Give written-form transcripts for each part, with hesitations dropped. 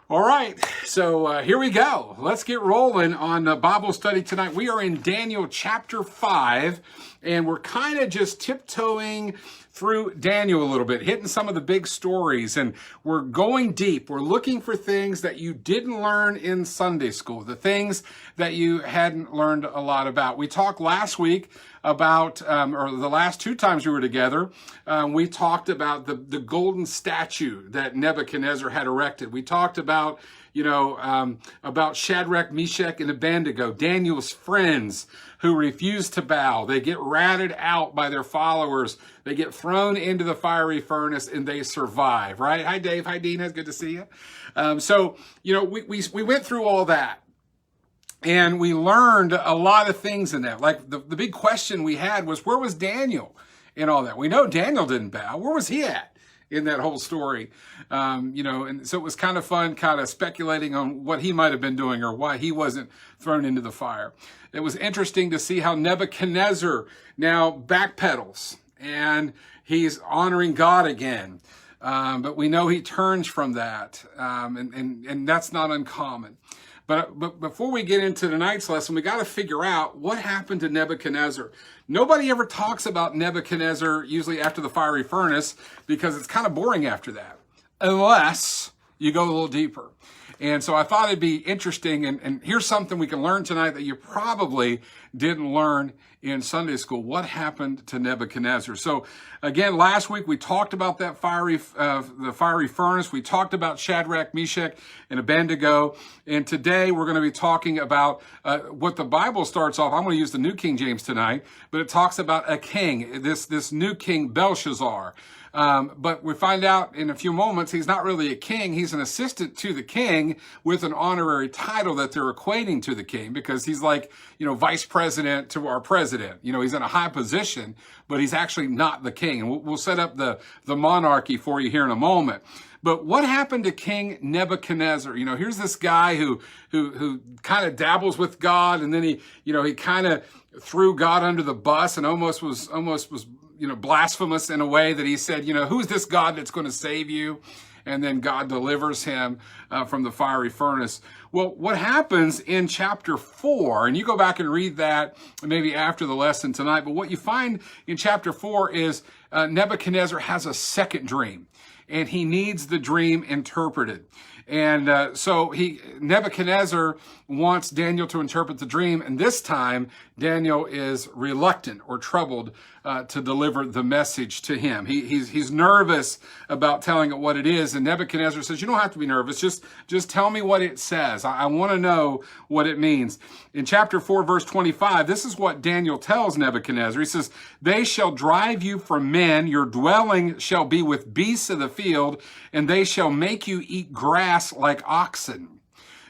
All right, so here we go. Let's get rolling on Bible study tonight. We are in Daniel chapter 5, and we're kind of just tiptoeing through Daniel a little bit, hitting some of the big stories, and we're going deep. We're looking for things that you didn't learn in Sunday school, the things that you hadn't learned a lot about. We talked last week about, or the last two times we were together, we talked about the golden statue that Nebuchadnezzar had erected. We talked about, about Shadrach, Meshach, and Abednego, Daniel's friends who refuse to bow. They get ratted out by their followers. They get thrown into the fiery furnace and they survive, right? Hi, Dave. Hi, Dina. It's good to see you. We went through all that. And we learned a lot of things in that. Like the big question we had was, where was Daniel in all that? We know Daniel didn't bow. Where was he at in that whole story? And so it was kind of fun, kind of speculating on what he might have been doing or why he wasn't thrown into the fire. It was interesting to see how Nebuchadnezzar now backpedals and he's honoring God again. But we know he turns from that, and that's not uncommon. But before we get into tonight's lesson, we got to figure out what happened to Nebuchadnezzar. Nobody ever talks about Nebuchadnezzar usually after the fiery furnace because it's kind of boring after that, unless you go a little deeper. And so I thought it'd be interesting, and here's something we can learn tonight that you probably didn't learn in Sunday school. What happened to Nebuchadnezzar? So again, last week we talked about that the fiery furnace. We talked about Shadrach, Meshach, and Abednego. And today we're going to be talking about what the Bible starts off. I'm going to use the New King James tonight, but it talks about a king, this new king Belshazzar. But we find out in a few moments he's not really a king. He's an assistant to the king with an honorary title that they're equating to the king because he's like, vice president to our president. He's in a high position, but he's actually not the king. And we'll set up the monarchy for you here in a moment. But what happened to King Nebuchadnezzar? Here's this guy who kind of dabbles with God, and then he kind of threw God under the bus and almost was blasphemous in a way that he said, who's this God that's going to save you? And then God delivers him from the fiery furnace. Well, what happens in chapter 4, and you go back and read that maybe after the lesson tonight, but what you find in chapter 4 is Nebuchadnezzar has a second dream, and he needs the dream interpreted. And so Nebuchadnezzar wants Daniel to interpret the dream, and this time Daniel is reluctant or troubled to deliver the message to him. He's nervous about telling it what it is, and Nebuchadnezzar says, "You don't have to be nervous. Just tell me what it says. I want to know what it means." In chapter 4, verse 25, this is what Daniel tells Nebuchadnezzar. He says, "They shall drive you from men. Your dwelling shall be with beasts of the field, and they shall make you eat grass like oxen.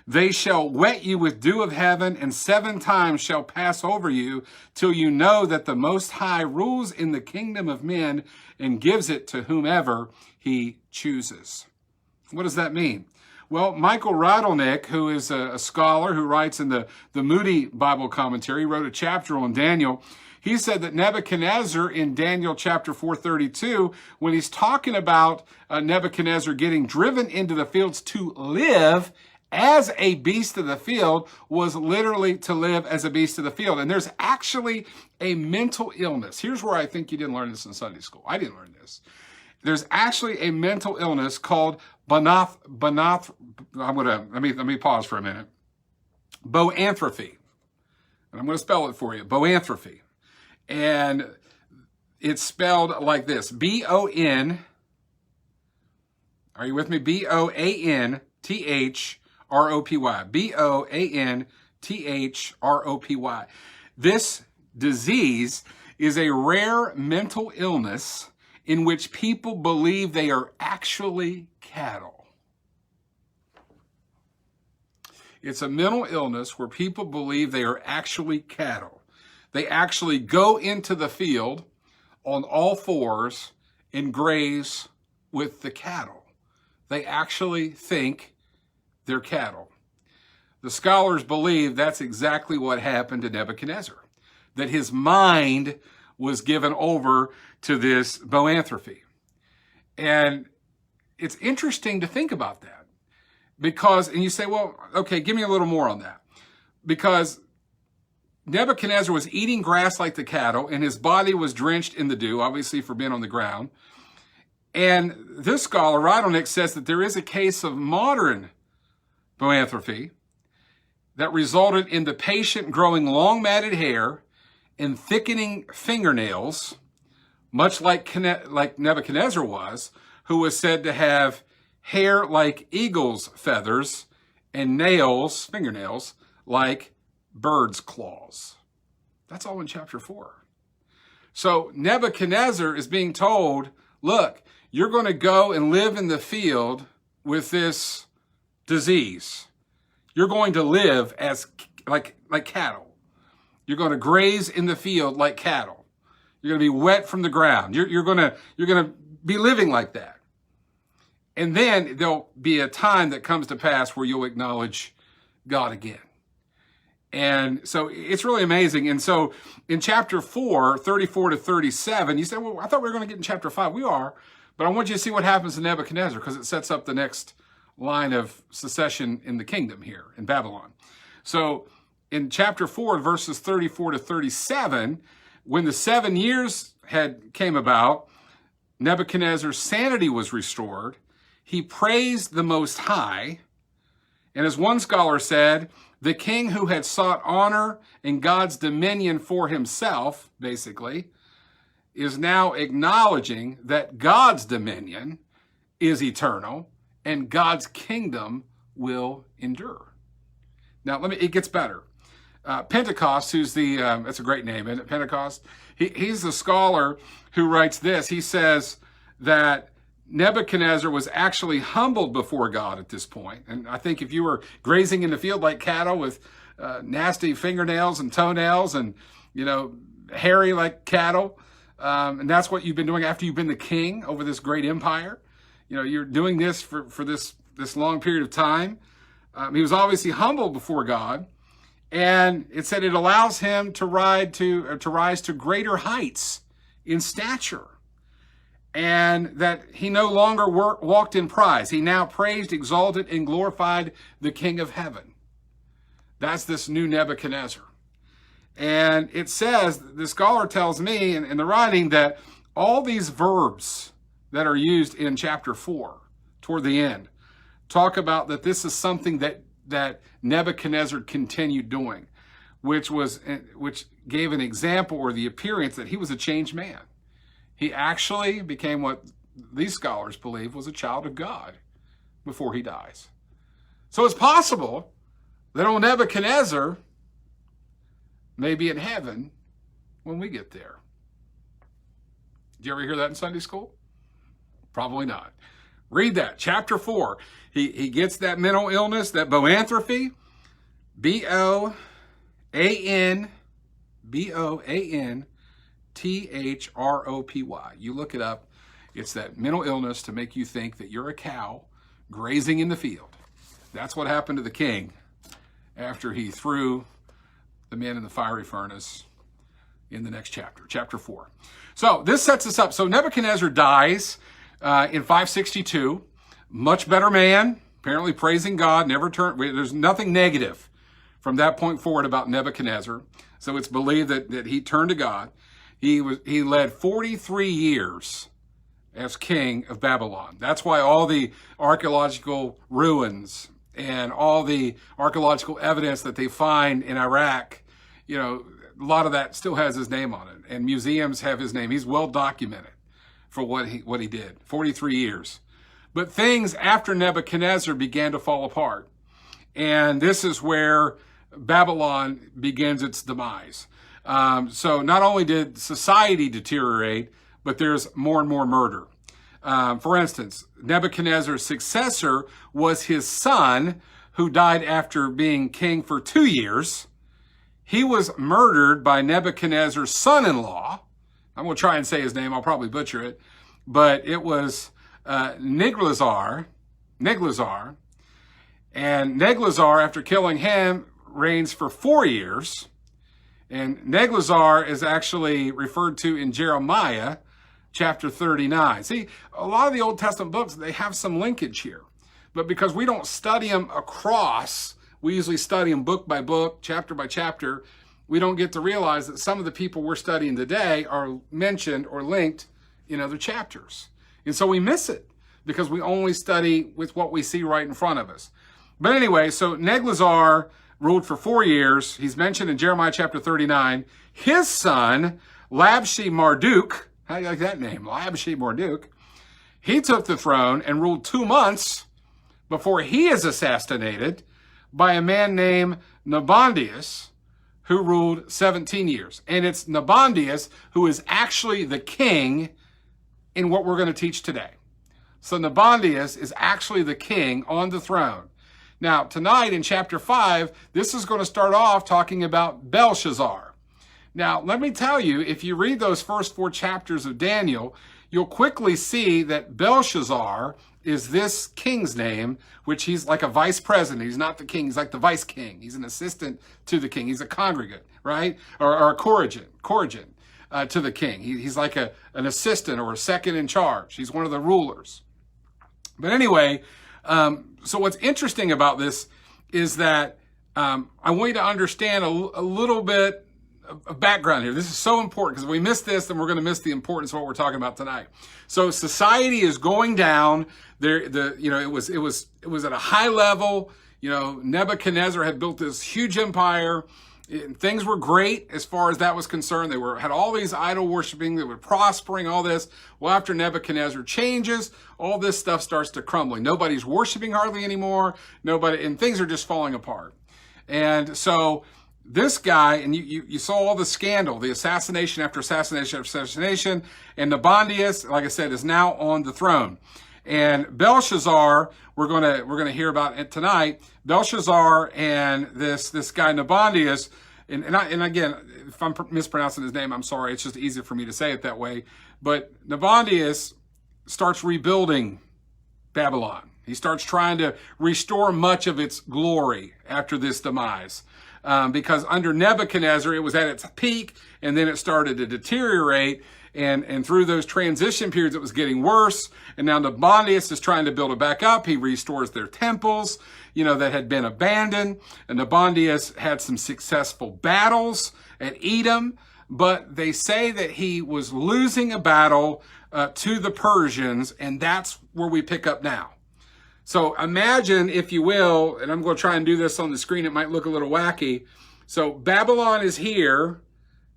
They shall wet you with dew of heaven, and 7 times shall pass over you, till you know that the Most High rules in the kingdom of men and gives it to whomever he chooses." What does that mean? Well, Michael Radlnick, who is a scholar who writes in the Moody Bible commentary, wrote a chapter on Daniel. He said that Nebuchadnezzar in Daniel chapter 4:32, when he's talking about Nebuchadnezzar getting driven into the fields to live as a beast of the field, was literally to live as a beast of the field. And there's actually a mental illness. Here's where I think you didn't learn this in Sunday school. I didn't learn this. There's actually a mental illness called let me pause for a minute. Boanthropy. And I'm going to spell it for you. Boanthropy. And it's spelled like this. B-O-N, are you with me? B-O-A-N-T-H-R-O-P-Y. B-O-A-N-T-H-R-O-P-Y. This disease is a rare mental illness in which people believe they are actually cattle. It's a mental illness where people believe they are actually cattle. They actually go into the field on all fours and graze with the cattle. They actually think they're cattle. The scholars believe that's exactly what happened to Nebuchadnezzar, that his mind was given over to this boanthropy. And it's interesting to think about that. Because, and you say, well, okay, give me a little more on that. Because Nebuchadnezzar was eating grass like the cattle, and his body was drenched in the dew, obviously for being on the ground. And this scholar, Rydonick, says that there is a case of modern boanthropy that resulted in the patient growing long matted hair and thickening fingernails, much like Nebuchadnezzar was, who was said to have hair like eagle's feathers and nails, fingernails, like bird's claws. That's all in chapter 4. So Nebuchadnezzar is being told, look, you're going to go and live in the field with this disease. You're going to live as like cattle. You're going to graze in the field like cattle. You're going to be wet from the ground. You're going to be living like that. And then there'll be a time that comes to pass where you'll acknowledge God again. And so it's really amazing. And so in chapter 4, 34 to 37, you say, well, I thought we were going to get in chapter 5. We are. But I want you to see what happens to Nebuchadnezzar, because it sets up the next line of secession in the kingdom here in Babylon. So in chapter 4, verses 34 to 37, when the 7 years came about, Nebuchadnezzar's sanity was restored. He praised the Most High. And as one scholar said, the king who had sought honor and God's dominion for himself, basically, is now acknowledging that God's dominion is eternal and God's kingdom will endure. Now, it gets better. Pentecost, who's that's a great name, isn't it? Pentecost. He's the scholar who writes this. He says that Nebuchadnezzar was actually humbled before God at this point. And I think if you were grazing in the field like cattle with nasty fingernails and toenails and, hairy like cattle, and that's what you've been doing after you've been the king over this great empire. You're doing this for this long period of time. He was obviously humbled before God. And it said it allows him to rise to greater heights in stature. And that he no longer walked in pride. He now praised, exalted, and glorified the King of heaven. That's this new Nebuchadnezzar. And it says, the scholar tells me in the writing that all these verbs that are used in chapter 4, toward the end, talk about that this is something that Nebuchadnezzar continued doing, which gave an example or the appearance that he was a changed man. He actually became what these scholars believe was a child of God before he dies. So it's possible that old Nebuchadnezzar may be in heaven when we get there. Did you ever hear that in Sunday school? Probably not. Read that, chapter 4. He gets that mental illness, that boanthropy, B-O-A-N-T-H-R-O-P-Y. You look it up. It's that mental illness to make you think that you're a cow grazing in the field. That's what happened to the king after he threw the men in the fiery furnace in the next chapter, chapter 4. So this sets us up. So Nebuchadnezzar dies in 562. Much better man, apparently praising God, there's nothing negative from that point forward about Nebuchadnezzar. So it's believed that he turned to God. He led 43 years as king of Babylon. That's why all the archaeological ruins and all the archaeological evidence that they find in Iraq, a lot of that still has his name on it. And museums have his name. He's well documented for what he did. 43 years. But things after Nebuchadnezzar began to fall apart. And this is where Babylon begins its demise. So not only did society deteriorate, but there's more and more murder. For instance, Nebuchadnezzar's successor was his son, who died after being king for 2 years. He was murdered by Nebuchadnezzar's son-in-law. I'm going to try and say his name. I'll probably butcher it. But it was Neglazar. And Neglazar, after killing him, reigns for 4 years. And Neglazar is actually referred to in Jeremiah chapter 39. See, a lot of the Old Testament books, they have some linkage here. but because we don't study them across, we usually study them book by book, chapter by chapter, we don't get to realize that some of the people we're studying today are mentioned or linked in other chapters. And so we miss it because we only study with what we see right in front of us. But anyway, so Neglazar ruled for 4 years. He's mentioned in Jeremiah chapter 39. His son, Labshi-Marduk, how do you like that name? Labshi-Marduk. He took the throne and ruled 2 months before he is assassinated by a man named Nabonidus, who ruled 17 years. And it's Nabonidus who is actually the king in what we're going to teach today. So Nabonidus is actually the king on the throne. Now, tonight in chapter 5, this is going to start off talking about Belshazzar. Now, let me tell you, if you read those first 4 chapters of Daniel, you'll quickly see that Belshazzar is this king's name, which he's like a vice president. He's not the king. He's like the vice king. He's an assistant to the king. He's a congregant, right? Or a corrigan to the king. He's like an assistant or a second in charge. He's one of the rulers. But anyway, so what's interesting about this is that I want you to understand a little bit of background here. This is so important because if we miss this, then we're going to miss the importance of what we're talking about tonight. So society is going down. It was at a high level. Nebuchadnezzar had built this huge empire. Things were great as far as that was concerned. They had all these idol worshiping. They were prospering, all this. Well, after Nebuchadnezzar changes, all this stuff starts to crumble. Nobody's worshiping hardly anymore. And things are just falling apart. And so this guy, and you saw all the scandal, the assassination after assassination after assassination, and Nabonidus, like I said, is now on the throne. And Belshazzar, we're gonna hear about it tonight. Belshazzar and this guy Nabonidus, and again, if I'm mispronouncing his name, I'm sorry. It's just easier for me to say it that way. But Nabonidus starts rebuilding Babylon. He starts trying to restore much of its glory after this demise. Because under Nebuchadnezzar, it was at its peak, and then it started to deteriorate. And through those transition periods, it was getting worse. And now Nabonidus is trying to build it back up. He restores their temples, that had been abandoned. And Nabonidus had some successful battles at Edom, but they say that he was losing a battle to the Persians, and that's where we pick up now. So imagine, if you will, and I'm going to try and do this on the screen. It might look a little wacky. So Babylon is here.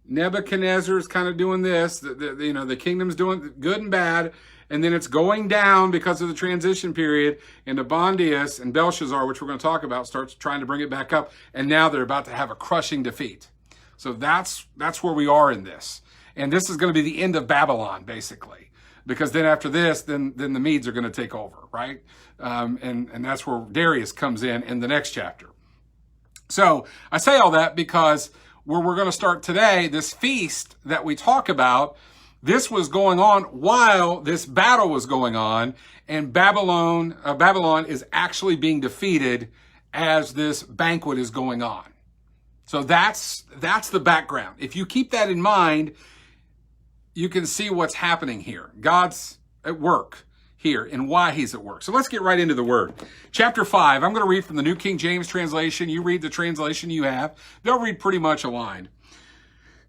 Nebuchadnezzar is kind of doing this. The kingdom's doing good and bad. And then it's going down because of the transition period. And Nabonidus and Belshazzar, which we're going to talk about, starts trying to bring it back up. And now they're about to have a crushing defeat. So that's where we are in this. And this is going to be the end of Babylon, basically. Because then after this, then the Medes are going to take over, right? And that's where Darius comes in the next chapter. So I say all that because where we're going to start today, this feast that we talk about, this was going on while this battle was going on, and Babylon is actually being defeated as this banquet is going on. So that's the background. If you keep that in mind, you can see what's happening here. God's at work here and why he's at work. So let's get right into the word. Chapter 5, I'm going to read from the New King James translation. You read the translation you have. They'll read pretty much aligned.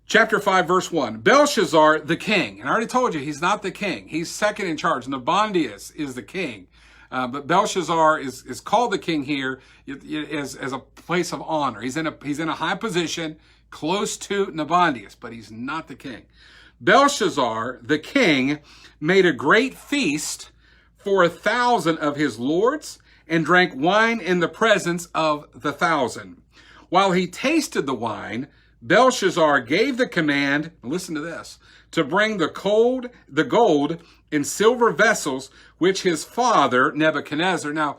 Chapter 5, verse 1. Belshazzar, the king. And I already told you, he's not the king. He's second in charge. Nabonidus is the king. But Belshazzar is called the king here as a place of honor. He's in a high position close to Nabonidus, but he's not the king. Belshazzar, the king, made a great feast for 1,000 of his lords and drank wine in the presence of the 1,000. While he tasted the wine, Belshazzar gave the command, listen to this, to bring the gold in silver vessels, which his father, Nebuchadnezzar, now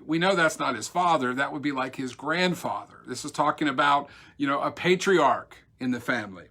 we know that's not his father, that would be like his grandfather. This is talking about, a patriarch in the family,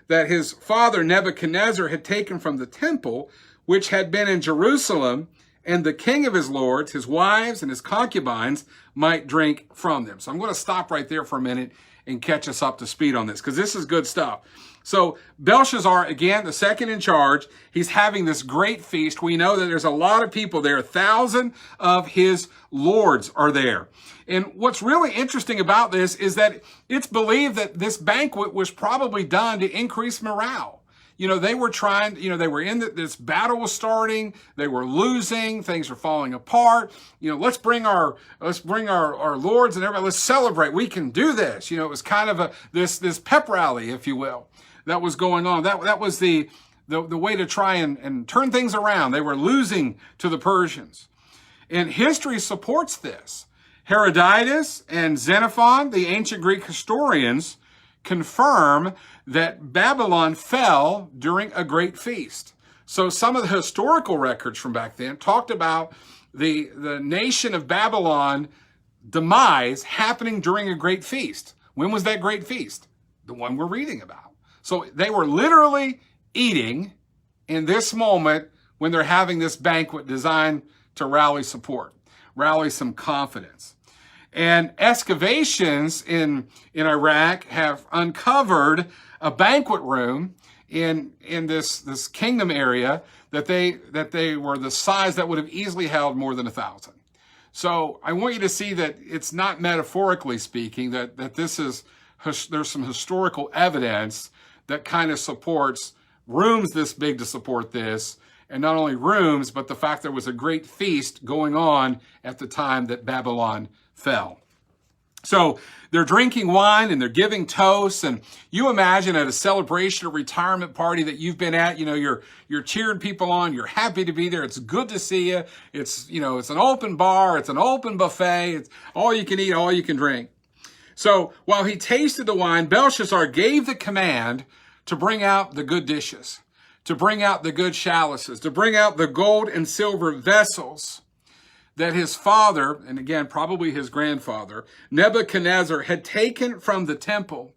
that his father Nebuchadnezzar had taken from the temple, which had been in Jerusalem, and the king of his lords, his wives, and his concubines might drink from them. So I'm going to stop right there for a minute and catch us up to speed on this, because this is good stuff. So Belshazzar, again, the second in charge, he's having this great feast. We know that there's a lot of people there. 1,000 of his lords are there. And what's really interesting about this is that it's believed that this banquet was probably done to increase morale. They were trying, they were this battle was starting, they were losing, things were falling apart. Let's bring our lords and everybody, let's celebrate. We can do this. It was kind of this pep rally, if you will, that was going on. That was the way to try and turn things around. They were losing to the Persians. And history supports this. Herodotus and Xenophon, the ancient Greek historians, confirm that Babylon fell during a great feast. So some of the historical records from back then talked about the nation of Babylon demise happening during a great feast. When was that great feast? The one we're reading about. So they were literally eating in this moment when they're having this banquet designed to rally support, rally some confidence. And excavations in Iraq have uncovered a banquet room in this kingdom area that they were the size that would have easily held more than 1,000. So I want you to see that it's not metaphorically speaking, that there's some historical evidence that kind of supports rooms this big to support this. And not only rooms, but the fact there was a great feast going on at the time that Babylon fell. So they're drinking wine and they're giving toasts. And you imagine at a celebration or retirement party that you've been at, you're cheering people on. You're happy to be there. It's good to see you. It's an open bar. It's an open buffet. It's all you can eat, all you can drink. So while he tasted the wine, Belshazzar gave the command to bring out the good dishes, to bring out the good chalices, to bring out the gold and silver vessels that his father, and again, probably his grandfather, Nebuchadnezzar, had taken from the temple,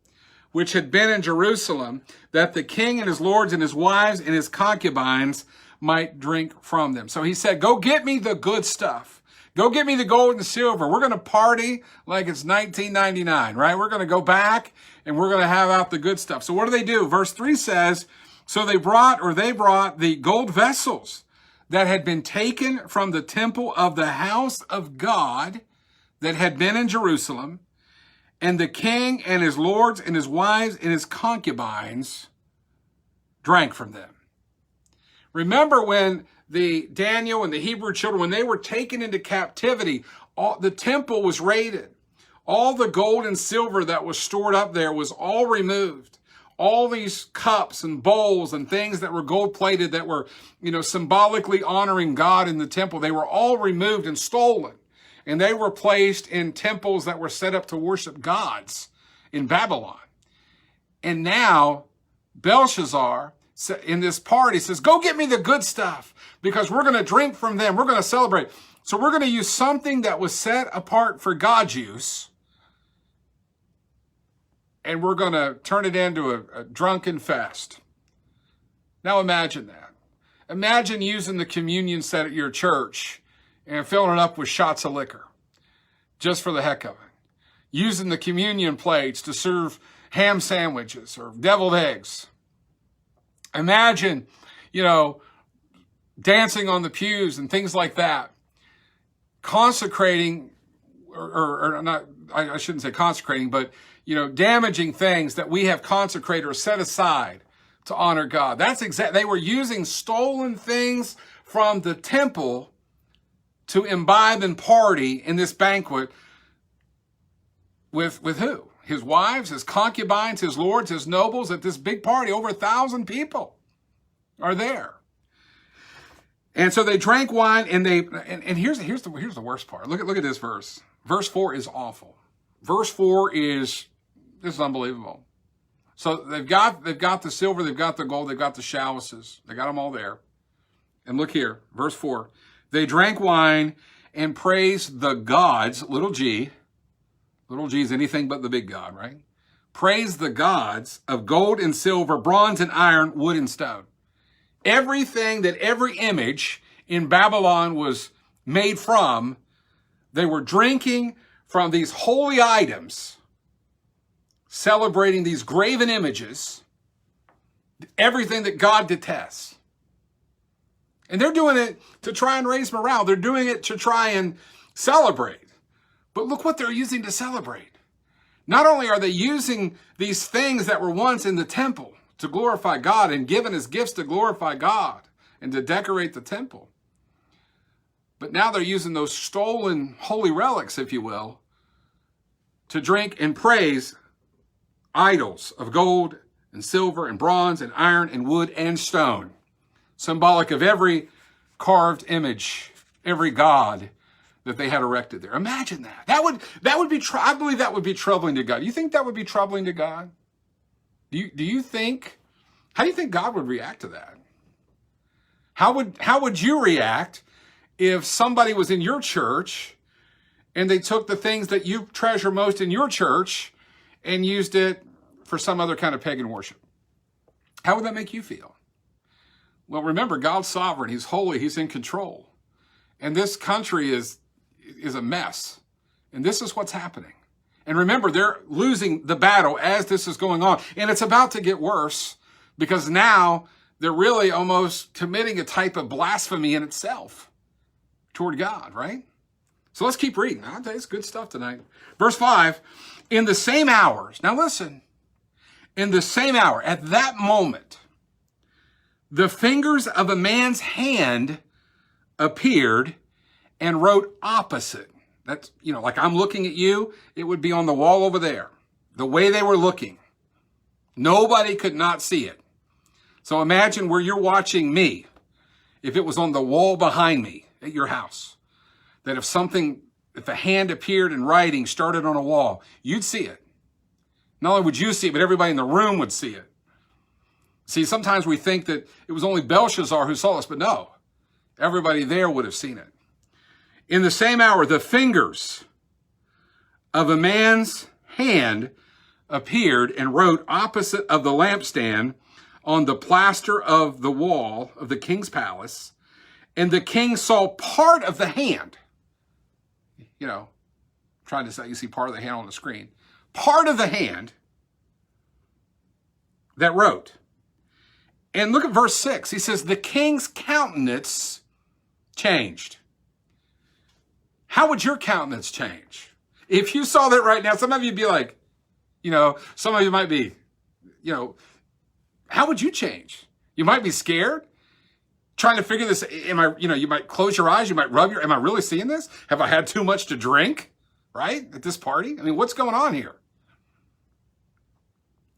which had been in Jerusalem, that the king and his lords and his wives and his concubines might drink from them. So he said, go get me the good stuff. Go get me the gold and silver. We're going to party like it's 1999, right? We're going to go back and we're going to have out the good stuff. So what do? Verse 3 says, so they brought the gold vessels that had been taken from the temple of the house of God that had been in Jerusalem, and the king and his lords and his wives and his concubines drank from them. Remember when Daniel and the Hebrew children, when they were taken into captivity, the temple was raided. All the gold and silver that was stored up there was all removed. All these cups and bowls and things that were gold-plated that were, symbolically honoring God in the temple, they were all removed and stolen. And they were placed in temples that were set up to worship gods in Babylon. And now Belshazzar, in this party, says, go get me the good stuff because we're going to drink from them. We're going to celebrate. So we're going to use something that was set apart for God's use, and we're going to turn it into a drunken fest. Now imagine that. Imagine using the communion set at your church and filling it up with shots of liquor, just for the heck of it. Using the communion plates to serve ham sandwiches or deviled eggs. Imagine, dancing on the pews and things like that. Consecrating, or not, I shouldn't say consecrating, but damaging things that we have consecrated or set aside to honor God. They were using stolen things from the temple to imbibe and party in this banquet with who? His wives, his concubines, his lords, his nobles at this big party. Over 1,000 people are there. And so they drank wine and here's the worst part. Look at this verse. Verse 4 is awful. Verse 4 is unbelievable. So they've got the silver, they've got the gold, they've got the chalices. They got them all there. And look here, verse 4. They drank wine and praised the gods, little g. Little g is anything but the big God, right? Praise the gods of gold and silver, bronze and iron, wood and stone. Everything that every image in Babylon was made from. They were drinking from these holy items, celebrating these graven images, everything that God detests. And they're doing it to try and raise morale. They're doing it to try and celebrate. But look what they're using to celebrate. Not only are they using these things that were once in the temple to glorify God and given as gifts to glorify God and to decorate the temple, but now they're using those stolen holy relics, if you will, to drink and praise idols of gold and silver and bronze and iron and wood and stone, symbolic of every carved image, every god that they had erected there. Imagine that. That would be, I believe that would be troubling to God. Do you think that would be troubling to God? How do you think God would react to that? How would you react if somebody was in your church and they took the things that you treasure most in your church and used it for some other kind of pagan worship? How would that make you feel? Well, remember, God's sovereign. He's holy. He's in control. And this country is a mess. And this is what's happening. And remember, they're losing the battle as this is going on. And it's about to get worse because now they're really almost committing a type of blasphemy in itself toward God, right? So let's keep reading. I'll tell you, it's good stuff tonight. Verse 5, in the same hours, now listen, in the same hour, at that moment, the fingers of a man's hand appeared and wrote opposite. That's, like I'm looking at you, it would be on the wall over there. The way they were looking. Nobody could not see it. So imagine where you're watching me, if it was on the wall behind me at your house, that if a hand appeared in writing started on a wall, you'd see it. Not only would you see it, but everybody in the room would see it. See, sometimes we think that it was only Belshazzar who saw this, but no, everybody there would have seen it. In the same hour, the fingers of a man's hand appeared and wrote opposite of the lampstand on the plaster of the wall of the king's palace. And the king saw part of the hand. Trying to say, you see part of the hand on the screen. Part of the hand that wrote. And look at verse 6. He says, the king's countenance changed. How would your countenance change? If you saw that right now, some of you'd be like, some of you might be, how would you change? You might be scared, trying to figure this. You might close your eyes, you might am I really seeing this? Have I had too much to drink, right? At this party? What's going on here?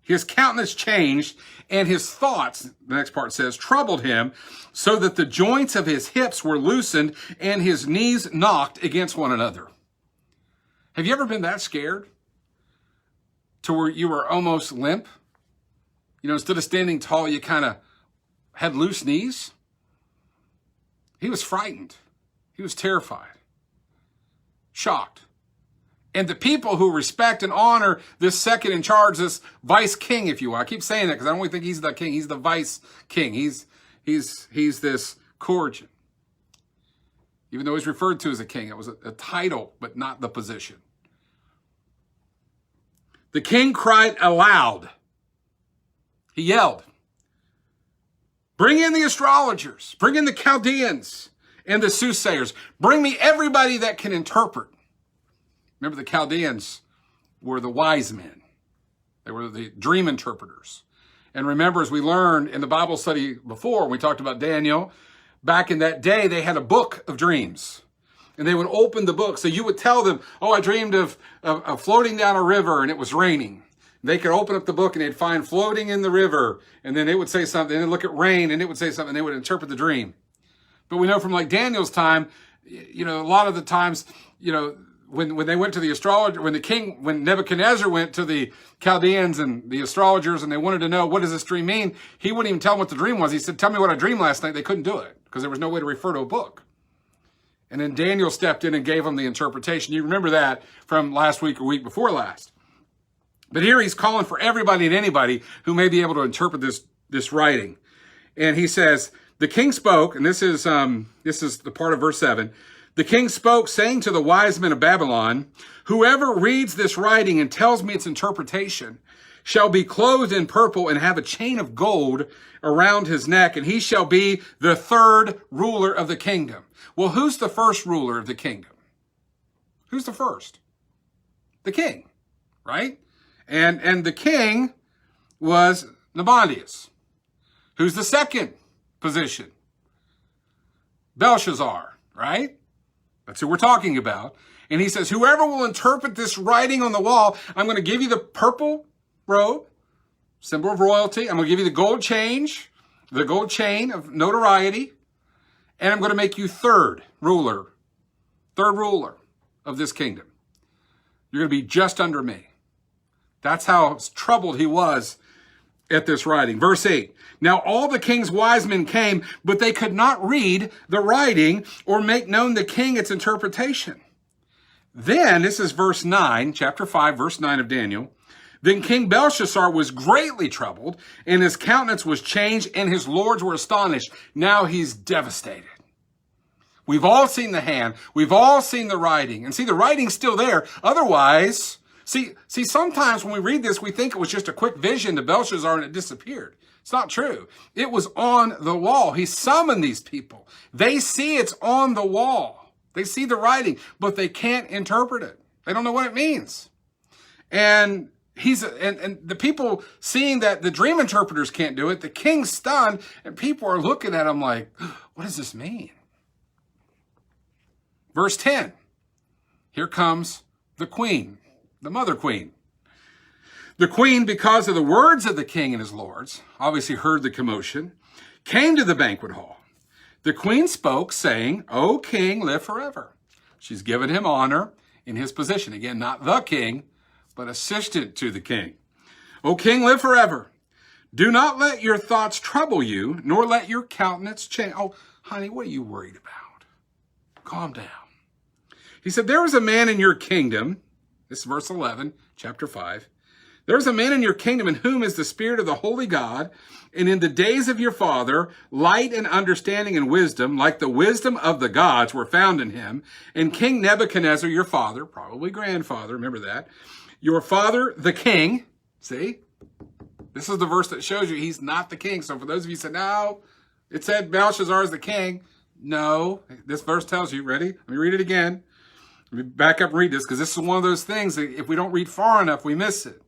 His countenance changed, and his thoughts, the next part says, troubled him, so that the joints of his hips were loosened and his knees knocked against one another. Have you ever been that scared to where you were almost limp? Instead of standing tall, you kind of had loose knees? He was frightened. He was terrified, shocked. And the people who respect and honor this second in charge, this vice king, if you will. I keep saying that because I don't really think he's the king. He's the vice king. He's this courtier. Even though he's referred to as a king, it was a title, but not the position. The king cried aloud. He yelled, bring in the astrologers, bring in the Chaldeans and the soothsayers. Bring me everybody that can interpret. Remember, the Chaldeans were the wise men. They were the dream interpreters. And remember, as we learned in the Bible study before, we talked about Daniel, back in that day, they had a book of dreams. And they would open the book. So you would tell them, I dreamed of floating down a river and it was raining. They could open up the book and they'd find floating in the river. And then they would say something. And then look at rain and it would say something. And they would interpret the dream. But we know from like Daniel's time, a lot of the times, when they went to the astrologer, when Nebuchadnezzar went to the Chaldeans and the astrologers and they wanted to know, what does this dream mean? He wouldn't even tell them what the dream was. He said, tell me what I dreamed last night. They couldn't do it because there was no way to refer to a book. And then Daniel stepped in and gave them the interpretation. You remember that from last week or week before last. But here he's calling for everybody and anybody who may be able to interpret this writing. And he says, The king spoke, and this is the part of verse 7. The king spoke, saying to the wise men of Babylon, whoever reads this writing and tells me its interpretation shall be clothed in purple and have a chain of gold around his neck, and he shall be the third ruler of the kingdom. Well, who's the first ruler of the kingdom? Who's the first? The king, right? And the king was Nabonidus. Who's the second position? Belshazzar, right? That's who we're talking about. And he says, whoever will interpret this writing on the wall, I'm going to give you the purple robe, symbol of royalty. I'm going to give you the gold chain of notoriety. And I'm going to make you third ruler of this kingdom. You're going to be just under me. That's how troubled he was at this writing. Verse 8. Now all the king's wise men came, but they could not read the writing or make known the king its interpretation. Then, this is verse 9, chapter 5, verse 9 of Daniel. Then King Belshazzar was greatly troubled, and his countenance was changed, and his lords were astonished. Now he's devastated. We've all seen the hand. We've all seen the writing. And see, the writing's still there. Otherwise, see, sometimes when we read this, we think it was just a quick vision to Belshazzar and it disappeared. It's not true. It was on the wall. He summoned these people. They see it's on the wall. They see the writing, but they can't interpret it. They don't know what it means. And and the people seeing that the dream interpreters can't do it, the king's stunned, and people are looking at him like, what does this mean? Verse 10, here comes the queen, the mother queen. The queen, because of the words of the king and his lords, obviously heard the commotion, came to the banquet hall. The queen spoke, saying, O king, live forever. She's given him honor in his position. Again, not the king, but assistant to the king. O king, live forever. Do not let your thoughts trouble you, nor let your countenance change. Oh, honey, what are you worried about? Calm down. He said, there was a man in your kingdom. This is verse 11, chapter 5. There is a man in your kingdom in whom is the spirit of the holy God, and in the days of your father, light and understanding and wisdom, like the wisdom of the gods, were found in him. And King Nebuchadnezzar, your father, probably grandfather, remember that, your father, the king, see, this is the verse that shows you he's not the king. So for those of you who said, no, it said Belshazzar is the king. No, this verse tells you, ready? Let me read it again. Let me back up and read this, because this is one of those things that if we don't read far enough, we miss it.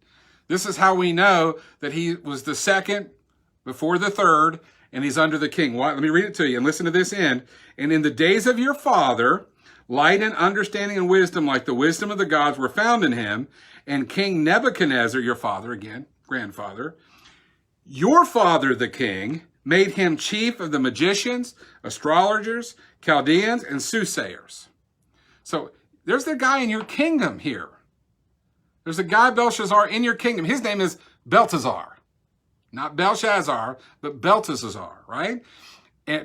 This is how we know that he was the second before the third, and he's under the king. Let me read it to you, and listen to this end. And in the days of your father, light and understanding and wisdom, like the wisdom of the gods, were found in him. And King Nebuchadnezzar, your father, again, grandfather, your father, the king, made him chief of the magicians, astrologers, Chaldeans, and soothsayers. So there's the guy in your kingdom here. There's a guy, Belshazzar, in your kingdom. His name is Belteshazzar. Not Belshazzar, but Belteshazzar, right?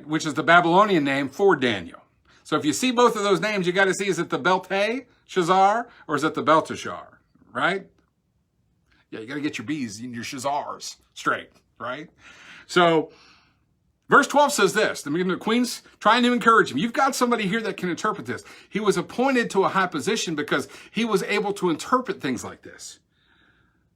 Which is the Babylonian name for Daniel. So if you see both of those names, you got to see, is it the Belteshazzar or is it the Belteshazzar, right? Yeah, you got to get your B's and your Shazars straight, right? So verse 12 says this, the queen's trying to encourage him. You've got somebody here that can interpret this. He was appointed to a high position because he was able to interpret things like this.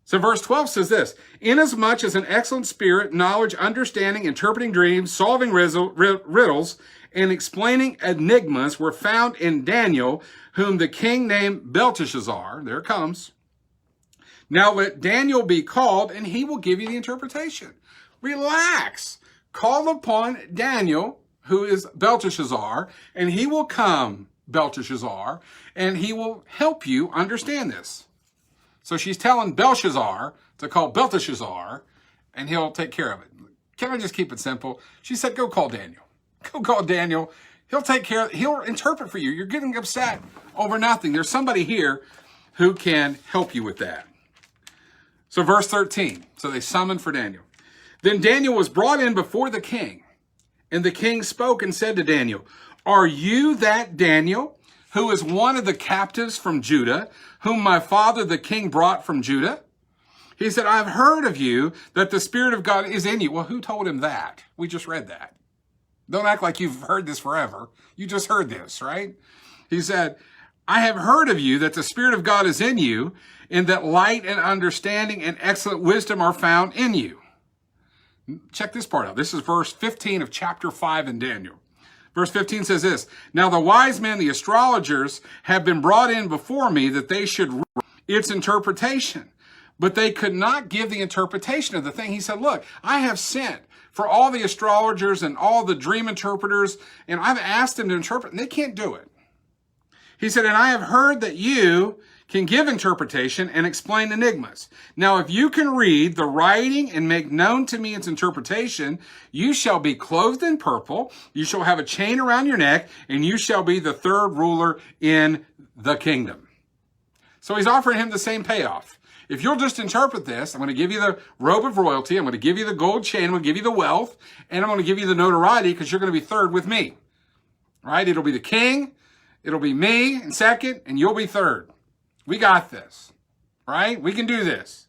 So verse 12 says this, inasmuch as an excellent spirit, knowledge, understanding, interpreting dreams, solving riddles, and explaining enigmas were found in Daniel, whom the king named Belteshazzar. There it comes. Now let Daniel be called, and he will give you the interpretation. Relax. Call upon Daniel, who is Belteshazzar, and he will come, Belteshazzar, and he will help you understand this. So she's telling Belshazzar to call Belteshazzar, and he'll take care of it. Can I just keep it simple? She said, go call Daniel. Go call Daniel. He'll take care of it. He'll interpret for you. You're getting upset over nothing. There's somebody here who can help you with that. So verse 13. So they summoned for Daniel. Then Daniel was brought in before the king, and the king spoke and said to Daniel, are you that Daniel, who is one of the captives from Judah, whom my father the king brought from Judah? He said, I've heard of you that the Spirit of God is in you. Well, who told him that? We just read that. Don't act like you've heard this forever. You just heard this, right? He said, I have heard of you that the Spirit of God is in you, and that light and understanding and excellent wisdom are found in you. Check this part out. This is verse 15 of chapter 5 in Daniel. Verse 15 says this, now the wise men, the astrologers, have been brought in before me that they should read its interpretation. But they could not give the interpretation of the thing. He said, look, I have sent for all the astrologers and all the dream interpreters, and I've asked them to interpret, and they can't do it. He said, and I have heard that you can give interpretation and explain enigmas. Now, if you can read the writing and make known to me its interpretation, you shall be clothed in purple, you shall have a chain around your neck, and you shall be the third ruler in the kingdom. So he's offering him the same payoff. If you'll just interpret this, I'm going to give you the robe of royalty, I'm going to give you the gold chain, I'm going to give you the wealth, and I'm going to give you the notoriety because you're going to be third with me. Right? It'll be the king, it'll be me in second, and you'll be third. We got this. Right? We can do this.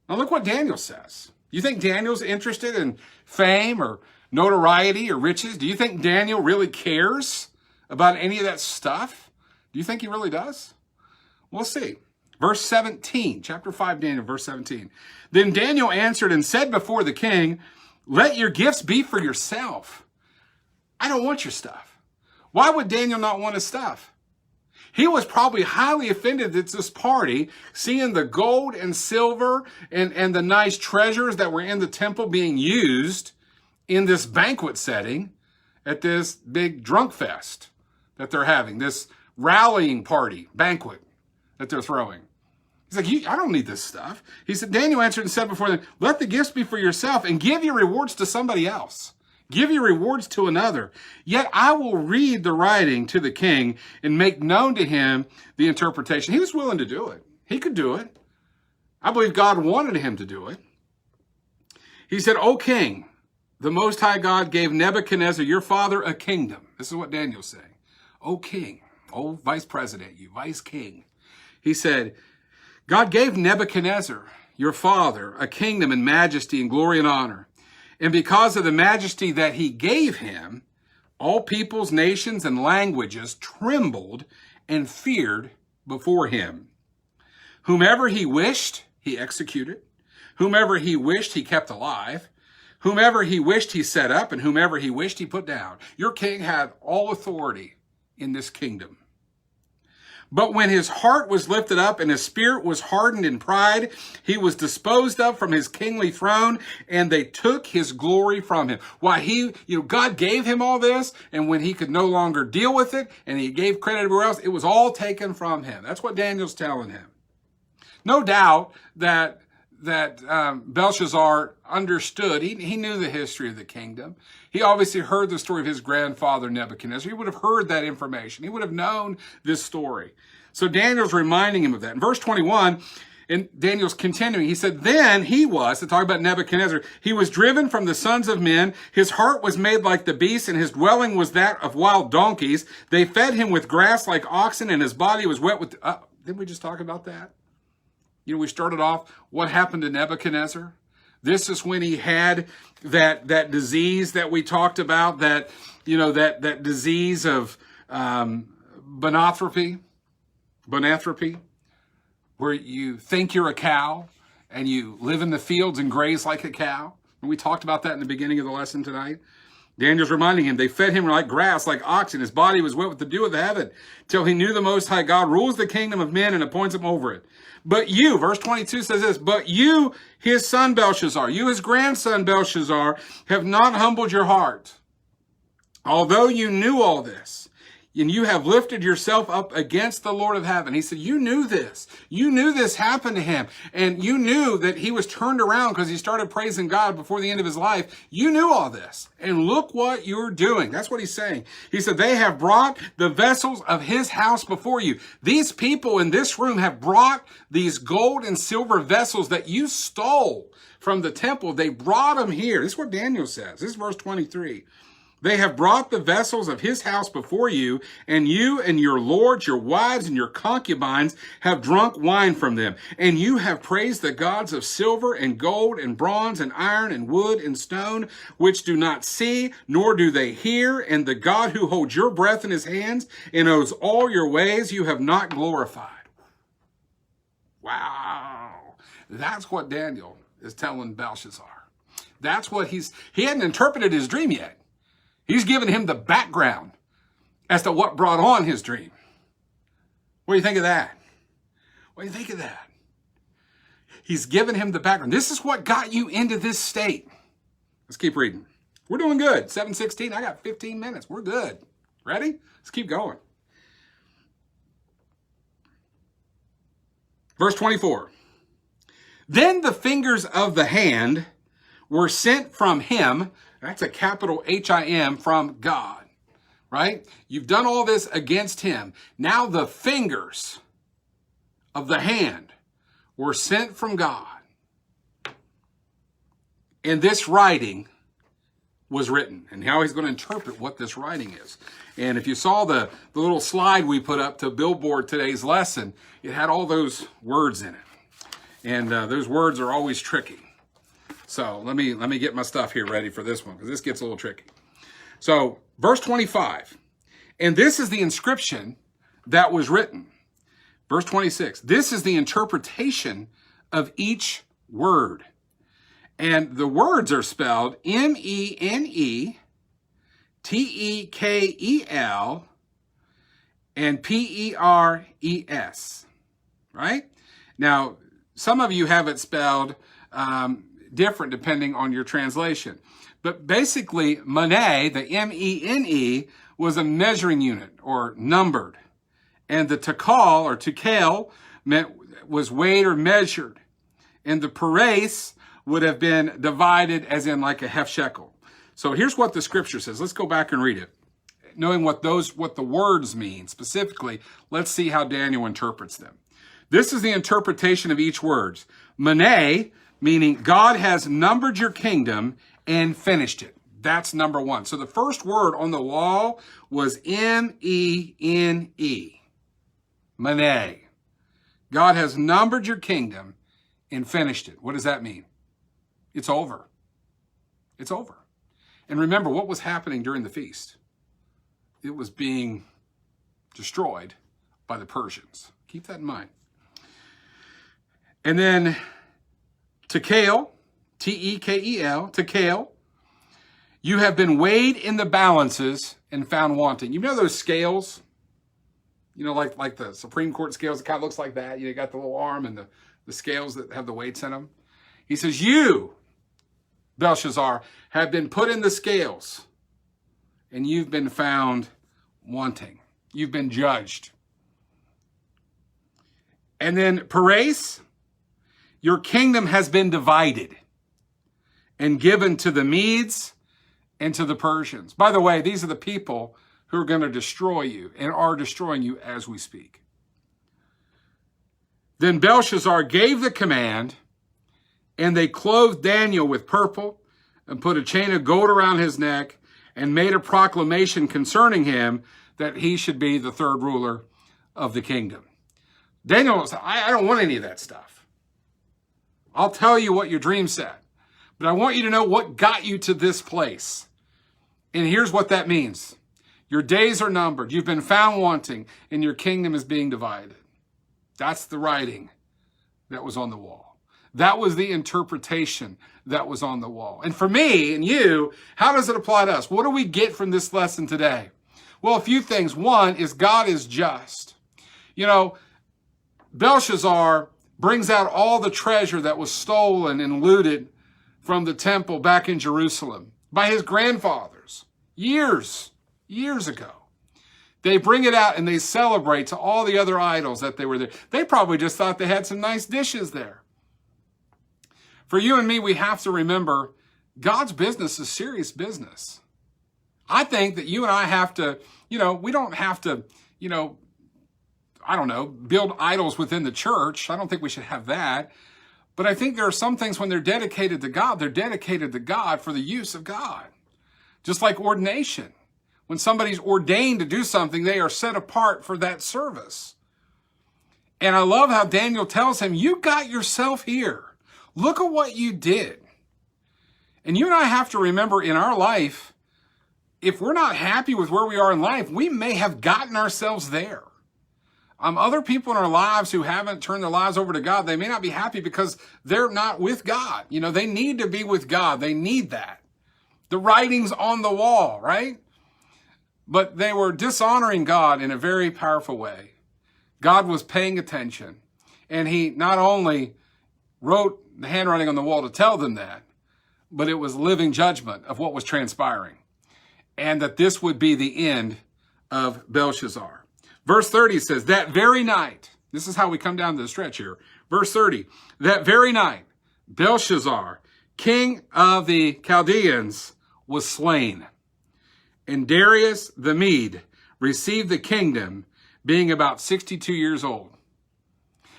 Now look what Daniel says. You think Daniel's interested in fame or notoriety or riches? Do you think Daniel really cares about any of that stuff? Do you think he really does? We'll see. Verse 17, chapter 5, Daniel, verse 17. Then Daniel answered and said before the king, let your gifts be for yourself. I don't want your stuff. Why would Daniel not want his stuff? He was probably highly offended at this party, seeing the gold and silver and the nice treasures that were in the temple being used in this banquet setting at this big drunk fest that they're having, this rallying party banquet that they're throwing. He's like, I don't need this stuff. He said, Daniel answered and said before them, let the gifts be for yourself and give your rewards to somebody else. Give your rewards to another. Yet I will read the writing to the king and make known to him the interpretation. He was willing to do it. He could do it. I believe God wanted him to do it. He said, O king, the Most High God gave Nebuchadnezzar, your father, a kingdom. This is what Daniel's saying. O king, O vice president, you vice king. He said, God gave Nebuchadnezzar, your father, a kingdom and majesty and glory and honor. And because of the majesty that he gave him, all peoples, nations, and languages trembled and feared before him. Whomever he wished, he executed. Whomever he wished, he kept alive. Whomever he wished, he set up. And whomever he wished, he put down. Your king had all authority in this kingdom. But when his heart was lifted up and his spirit was hardened in pride, he was disposed of from his kingly throne, and they took his glory from him. Why, God gave him all this, and when he could no longer deal with it, and he gave credit everywhere else, it was all taken from him. That's what Daniel's telling him. No doubt that Belshazzar understood. He knew the history of the kingdom. He obviously heard the story of his grandfather Nebuchadnezzar. He would have heard that information. He would have known this story. So Daniel's reminding him of that. In verse 21, and Daniel's continuing, he said, then he was, to talk about Nebuchadnezzar, he was driven from the sons of men. His heart was made like the beasts, and his dwelling was that of wild donkeys. They fed him with grass like oxen, and his body was wet with... didn't we just talk about that? We started off, what happened to Nebuchadnezzar? This is when he had that disease that we talked about, that disease of bonathropy, where you think you're a cow and you live in the fields and graze like a cow. And we talked about that in the beginning of the lesson tonight. Daniel's reminding him, they fed him like grass, like oxen. His body was wet with the dew of the heaven, till he knew the Most High God rules the kingdom of men and appoints him over it. But you, verse 22 says this, but you, his son Belshazzar, you, his grandson Belshazzar, have not humbled your heart. Although you knew all this, and you have lifted yourself up against the Lord of heaven. He said, you knew this. You knew this happened to him. And you knew that he was turned around because he started praising God before the end of his life. You knew all this. And look what you're doing. That's what he's saying. He said, they have brought the vessels of his house before you. These people in this room have brought these gold and silver vessels that you stole from the temple. They brought them here. This is what Daniel says. This is verse 23. They have brought the vessels of his house before you, and you and your lords, your wives, and your concubines have drunk wine from them. And you have praised the gods of silver and gold and bronze and iron and wood and stone, which do not see, nor do they hear. And the God who holds your breath in his hands and knows all your ways, you have not glorified. Wow. That's what Daniel is telling Belshazzar. That's what he hadn't interpreted his dream yet. He's given him the background as to what brought on his dream. What do you think of that? What do you think of that? He's given him the background. This is what got you into this state. Let's keep reading. We're doing good. 7:16. I got 15 minutes. We're good. Ready? Let's keep going. Verse 24. Then the fingers of the hand were sent from him. That's a capital H-I-M, from God, right? You've done all this against him. Now the fingers of the hand were sent from God. And this writing was written. And how he's going to interpret what this writing is. And if you saw the little slide we put up to billboard today's lesson, it had all those words in it. And those words are always tricky. So let me get my stuff here ready for this one, because this gets a little tricky. So verse 25, and this is the inscription that was written. Verse 26, this is the interpretation of each word. And the words are spelled M-E-N-E-T-E-K-E-L and P-E-R-E-S, right? Now, some of you have it spelled different depending on your translation. But basically, Moody, the M-E-N-E, was a measuring unit or numbered. And the tekal or tekel was weighed or measured. And the pares would have been divided as in like a half shekel. So here's what the scripture says. Let's go back and read it. Knowing what the words mean specifically, let's see how Daniel interprets them. This is the interpretation of each word. Moody, meaning God has numbered your kingdom and finished it. That's number one. So the first word on the wall was M-E-N-E. Moody. God has numbered your kingdom and finished it. What does that mean? It's over. It's over. And remember what was happening during the feast. It was being destroyed by the Persians. Keep that in mind. And then tekel, T-E-K-E-L, tekel, you have been weighed in the balances and found wanting. You know those scales? You know, like the Supreme Court scales, it kind of looks like that. You got the little arm and the scales that have the weights in them. He says, you, Belshazzar, have been put in the scales and you've been found wanting. You've been judged. And then pares, your kingdom has been divided and given to the Medes and to the Persians. By the way, these are the people who are going to destroy you and are destroying you as we speak. Then Belshazzar gave the command, and they clothed Daniel with purple and put a chain of gold around his neck and made a proclamation concerning him that he should be the third ruler of the kingdom. Daniel said, I don't want any of that stuff. I'll tell you what your dream said, but I want you to know what got you to this place. And here's what that means. Your days are numbered. You've been found wanting, and your kingdom is being divided. That's the writing that was on the wall. That was the interpretation that was on the wall. And for me and you, how does it apply to us? What do we get from this lesson today? Well, a few things. One is God is just. You know, Belshazzar brings out all the treasure that was stolen and looted from the temple back in Jerusalem by his grandfathers years ago. They bring it out and they celebrate to all the other idols that they were there. They probably just thought they had some nice dishes there. For you and me, we have to remember God's business is serious business. I think that you and I have to, we don't have to, build idols within the church. I don't think we should have that. But I think there are some things when they're dedicated to God, they're dedicated to God for the use of God. Just like ordination. When somebody's ordained to do something, they are set apart for that service. And I love how Daniel tells him, you got yourself here. Look at what you did. And you and I have to remember in our life, if we're not happy with where we are in life, we may have gotten ourselves there. Other people in our lives who haven't turned their lives over to God, they may not be happy because they're not with God. They need to be with God. They need that. The writing's on the wall, right? But they were dishonoring God in a very powerful way. God was paying attention. And he not only wrote the handwriting on the wall to tell them that, but it was living judgment of what was transpiring. And that this would be the end of Belshazzar. Verse 30 says, that very night, this is how we come down to the stretch here. Verse 30, that very night, Belshazzar, king of the Chaldeans, was slain. And Darius the Mede received the kingdom, being about 62 years old.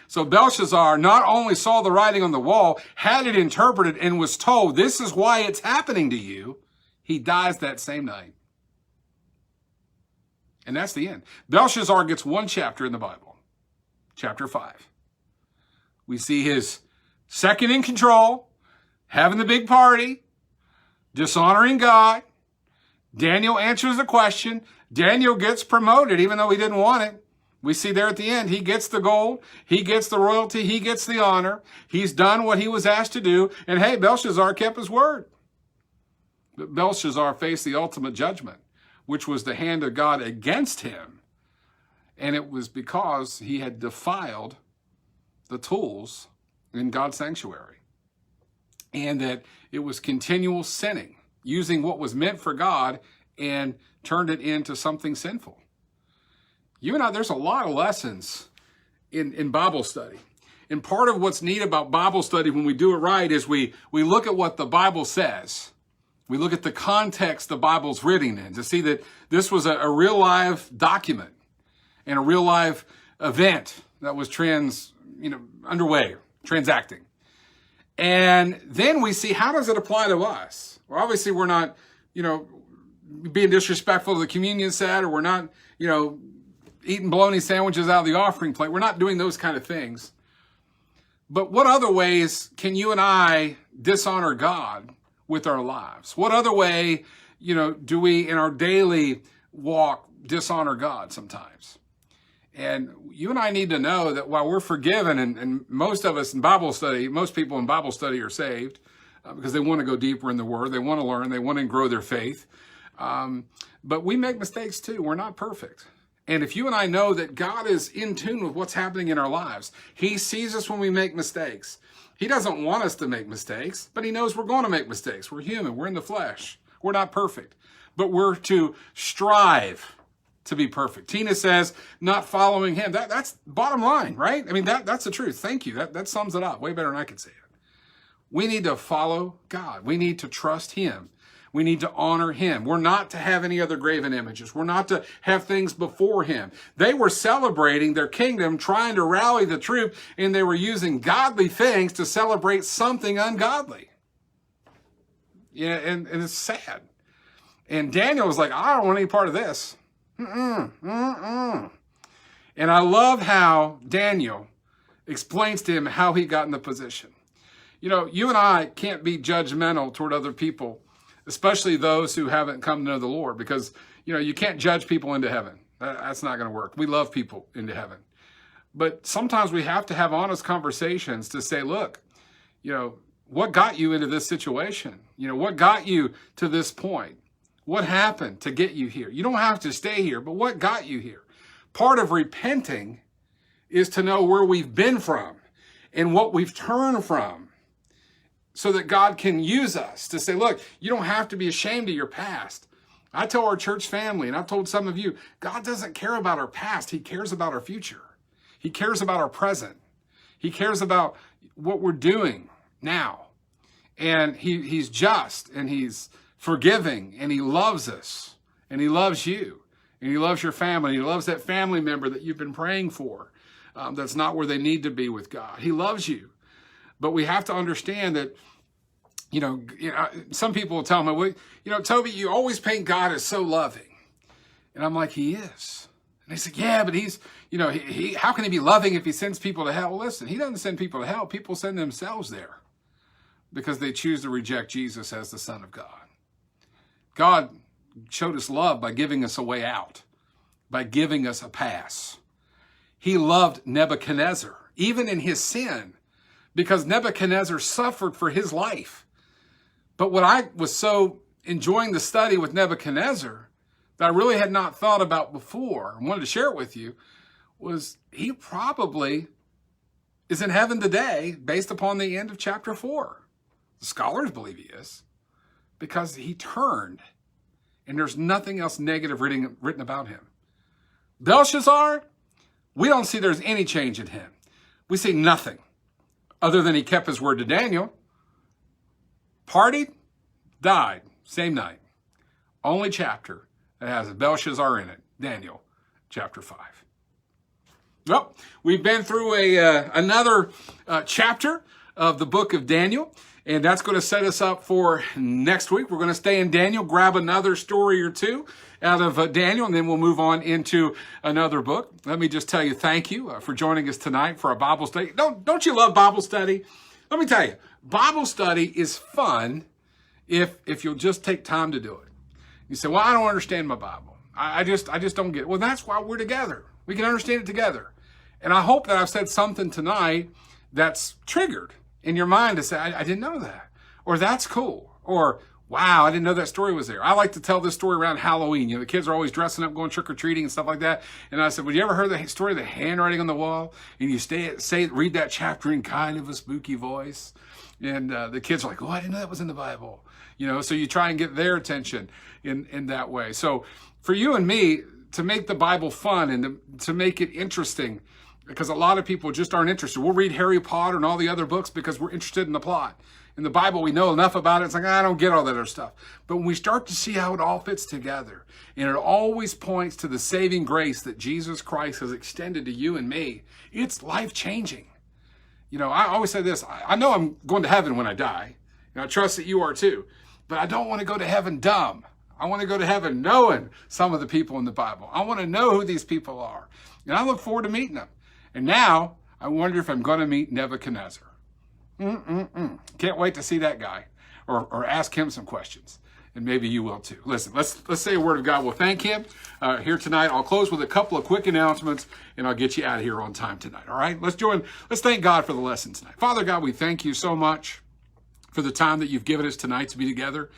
So Belshazzar not only saw the writing on the wall, had it interpreted, and was told, this is why it's happening to you. He dies that same night. And that's the end. Belshazzar gets one chapter in the Bible, chapter 5. We see his second in control, having the big party, dishonoring God. Daniel answers the question. Daniel gets promoted, even though he didn't want it. We see there at the end, he gets the gold, he gets the royalty, he gets the honor. He's done what he was asked to do. And hey, Belshazzar kept his word. But Belshazzar faced the ultimate judgment, which was the hand of God against him. And it was because he had defiled the tools in God's sanctuary. And that it was continual sinning, using what was meant for God and turned it into something sinful. You and I, there's a lot of lessons in Bible study. And part of what's neat about Bible study when we do it right is we look at what the Bible says. We look at the context the Bible's written in to see that this was a real live document and a real live event that was underway, transacting. And then we see, how does it apply to us? Well, obviously we're not, being disrespectful to the communion set, or we're not, eating bologna sandwiches out of the offering plate. We're not doing those kind of things. But what other ways can you and I dishonor God with our lives? What other way, do we in our daily walk dishonor God sometimes? And you and I need to know that while we're forgiven, and most of us in Bible study, most people in Bible study are saved because they want to go deeper in the Word. They want to learn. They want to grow their faith. But we make mistakes too. We're not perfect. And if you and I know that God is in tune with what's happening in our lives, he sees us when we make mistakes. He doesn't want us to make mistakes, but he knows we're going to make mistakes. We're human. We're in the flesh. We're not perfect. But we're to strive to be perfect. Tina says, not following him. That's bottom line, right? I mean, that's the truth. Thank you. That sums it up way better than I could say it. We need to follow God. We need to trust him. We need to honor him. We're not to have any other graven images. We're not to have things before him. They were celebrating their kingdom, trying to rally the troop, and they were using godly things to celebrate something ungodly. Yeah, and it's sad. And Daniel was like, I don't want any part of this. And I love how Daniel explains to him how he got in the position. You and I can't be judgmental toward other people, especially those who haven't come to know the Lord, because, you can't judge people into heaven. That's not going to work. We love people into heaven. But sometimes we have to have honest conversations to say, look, what got you into this situation? What got you to this point? What happened to get you here? You don't have to stay here, but what got you here? Part of repenting is to know where we've been from and what we've turned from, so that God can use us to say, look, you don't have to be ashamed of your past. I tell our church family, and I've told some of you, God doesn't care about our past. He cares about our future. He cares about our present. He cares about what we're doing now. And he's just, and he's forgiving, and he loves us, and he loves you, and he loves your family. He loves that family member that you've been praying for that's not where they need to be with God. He loves you. But we have to understand that some people will tell me, well, Toby, you always paint God as so loving. And I'm like, he is. And they say, yeah, but he's, how can he be loving if he sends people to hell? Well, listen, he doesn't send people to hell. People send themselves there because they choose to reject Jesus as the Son of God. God showed us love by giving us a way out, by giving us a pass. He loved Nebuchadnezzar, even in his sin, because Nebuchadnezzar suffered for his life. But what I was so enjoying the study with Nebuchadnezzar that I really had not thought about before and wanted to share it with you was he probably is in heaven today based upon the end of chapter 4. The scholars believe he is because he turned and there's nothing else negative written about him. Belshazzar, we don't see there's any change in him. We see nothing other than he kept his word to Daniel, partied, died, same night. Only chapter that has a Belshazzar in it, Daniel, chapter 5. Well, we've been through another chapter of the book of Daniel, and that's going to set us up for next week. We're going to stay in Daniel, grab another story or two out of Daniel, and then we'll move on into another book. Let me just tell you, thank you for joining us tonight for our Bible study. Don't you love Bible study? Let me tell you, Bible study is fun if you'll just take time to do it. You say, well, I don't understand my Bible. I just don't get it. Well, that's why we're together. We can understand it together. And I hope that I've said something tonight that's triggered in your mind to say, I didn't know that. Or that's cool. Or, wow, I didn't know that story was there. I like to tell this story around Halloween. The kids are always dressing up, going trick-or-treating and stuff like that. And I said, well, you ever heard the story of the handwriting on the wall? And you read that chapter in kind of a spooky voice. And the kids are like, oh, I didn't know that was in the Bible. So you try and get their attention in that way. So for you and me, to make the Bible fun and to make it interesting, because a lot of people just aren't interested. We'll read Harry Potter and all the other books because we're interested in the plot. In the Bible, we know enough about it. It's like, I don't get all that other stuff. But when we start to see how it all fits together, and it always points to the saving grace that Jesus Christ has extended to you and me, it's life-changing. I always say this, I know I'm going to heaven when I die, and I trust that you are too, but I don't want to go to heaven dumb. I want to go to heaven knowing some of the people in the Bible. I want to know who these people are, and I look forward to meeting them. And now, I wonder if I'm going to meet Nebuchadnezzar. Can't wait to see that guy or ask him some questions. And maybe you will too. Listen, let's say a word of God. We'll thank him here tonight. I'll close with a couple of quick announcements, and I'll get you out of here on time tonight. All right? Let's thank God for the lesson tonight. Father God, we thank you so much for the time that you've given us tonight to be together.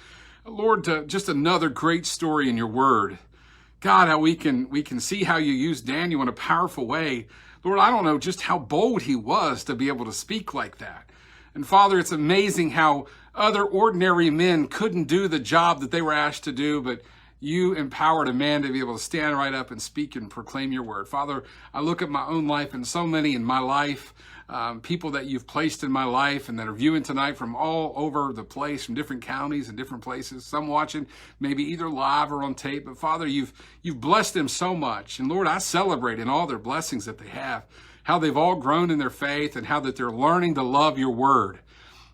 Lord, just another great story in your word. God, how we can see how you used Daniel in a powerful way. Lord, I don't know just how bold he was to be able to speak like that. And Father, it's amazing how other ordinary men couldn't do the job that they were asked to do, but you empowered a man to be able to stand right up and speak and proclaim your word. Father, I look at my own life and so many in my life, people that you've placed in my life and that are viewing tonight from all over the place, from different counties and different places, some watching maybe either live or on tape. But Father, you've blessed them so much. And Lord, I celebrate in all their blessings that they have, how they've all grown in their faith and how that they're learning to love your word.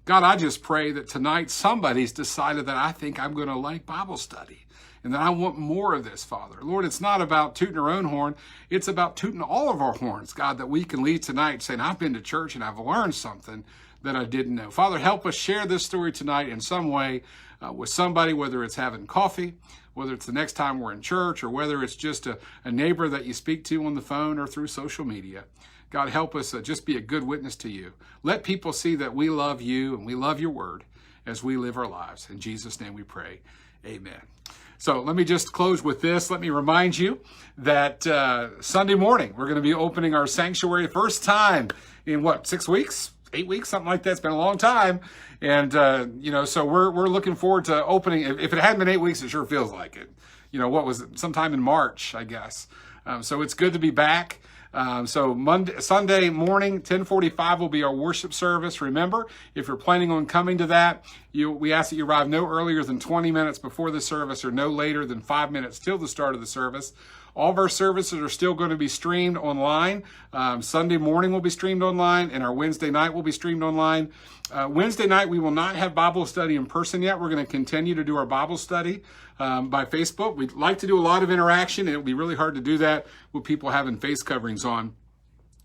God, I just pray that tonight somebody's decided that I think I'm going to like Bible study and that I want more of this, Father. Lord, it's not about tooting our own horn. It's about tooting all of our horns, God, that we can leave tonight saying, I've been to church and I've learned something that I didn't know. Father, help us share this story tonight in some way with somebody, whether it's having coffee, whether it's the next time we're in church, or whether it's just a neighbor that you speak to on the phone or through social media. God, help us just be a good witness to you. Let people see that we love you and we love your word as we live our lives. In Jesus' name we pray. Amen. So let me just close with this. Let me remind you that Sunday morning, we're going to be opening our sanctuary first time in 6 weeks? 8 weeks, something like that. It's been a long time. And, so we're looking forward to opening. If it hadn't been 8 weeks, it sure feels like it. What was it? Sometime in March, I guess. So it's good to be back. Sunday morning, 10:45 will be our worship service. Remember, if you're planning on coming to that, we ask that you arrive no earlier than 20 minutes before the service or no later than 5 minutes till the start of the service. All of our services are still going to be streamed online. Sunday morning will be streamed online, and our Wednesday night will be streamed online. Wednesday night, we will not have Bible study in person yet. We're going to continue to do our Bible study by Facebook. We'd like to do a lot of interaction, and it would be really hard to do that with people having face coverings on.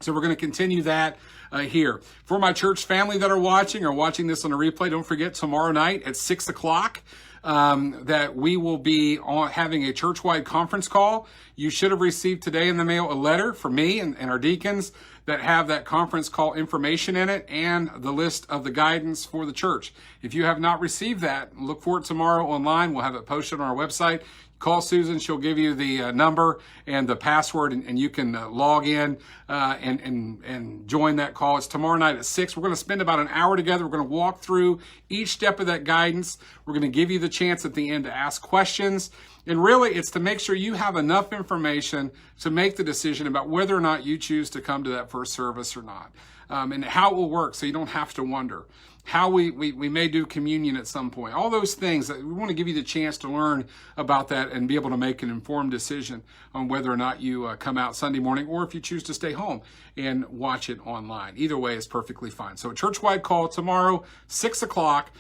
So we're going to continue that here. For my church family that are watching this on a replay, don't forget tomorrow night at 6 o'clock that we will be having a church-wide conference call. You should have received today in the mail a letter from me and our deacons that have that conference call information in it and the list of the guidance for the church. If you have not received that, look for it tomorrow online. We'll have it posted on our website. Call Susan. She'll give you the number and the password, and you can log in and join that call. It's tomorrow night at 6. We're going to spend about an hour together. We're going to walk through each step of that guidance. We're going to give you the chance at the end to ask questions. And really, it's to make sure you have enough information to make the decision about whether or not you choose to come to that first service or not, and how it will work so you don't have to wonder. How we may do communion at some point. All those things, we want to give you the chance to learn about that and be able to make an informed decision on whether or not you come out Sunday morning or if you choose to stay home and watch it online. Either way is perfectly fine. So a church-wide call tomorrow, 6 o'clock.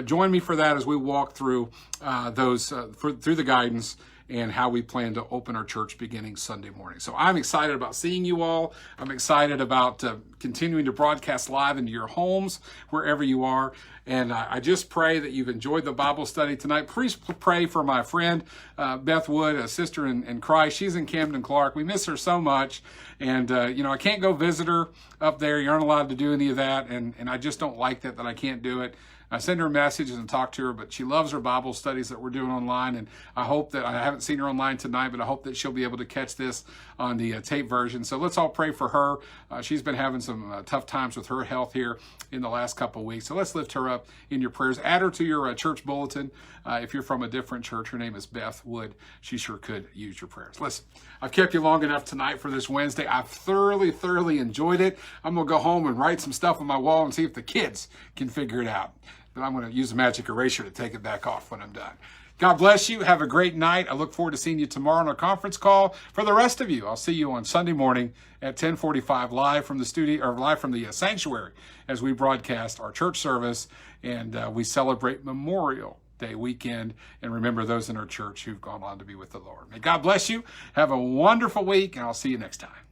Join me for that as we walk through through the guidance and how we plan to open our church beginning Sunday morning. So I'm excited about seeing you all. I'm excited about continuing to broadcast live into your homes, wherever you are. And I just pray that you've enjoyed the Bible study tonight. Please pray for my friend, Beth Wood, a sister in Christ. She's in Camden Clark. We miss her so much. And, I can't go visit her up there. You aren't allowed to do any of that. And I just don't like that I can't do it. I send her messages and talk to her, but she loves her Bible studies that we're doing online. And I hope that, I haven't seen her online tonight, but I hope that she'll be able to catch this on the tape version. So let's all pray for her. She's been having some tough times with her health here in the last couple of weeks. So let's lift her up in your prayers. Add her to your church bulletin. If you're from a different church, her name is Beth Wood. She sure could use your prayers. Listen, I've kept you long enough tonight for this Wednesday. I've thoroughly enjoyed it. I'm going to go home and write some stuff on my wall and see if the kids can figure it out. But I'm going to use a magic eraser to take it back off when I'm done. God bless you. Have a great night. I look forward to seeing you tomorrow on our conference call. For the rest of you, I'll see you on Sunday morning at 10:45 live from the studio, or live from the sanctuary, as we broadcast our church service and we celebrate Memorial Day weekend and remember those in our church who've gone on to be with the Lord. May God bless you. Have a wonderful week, and I'll see you next time.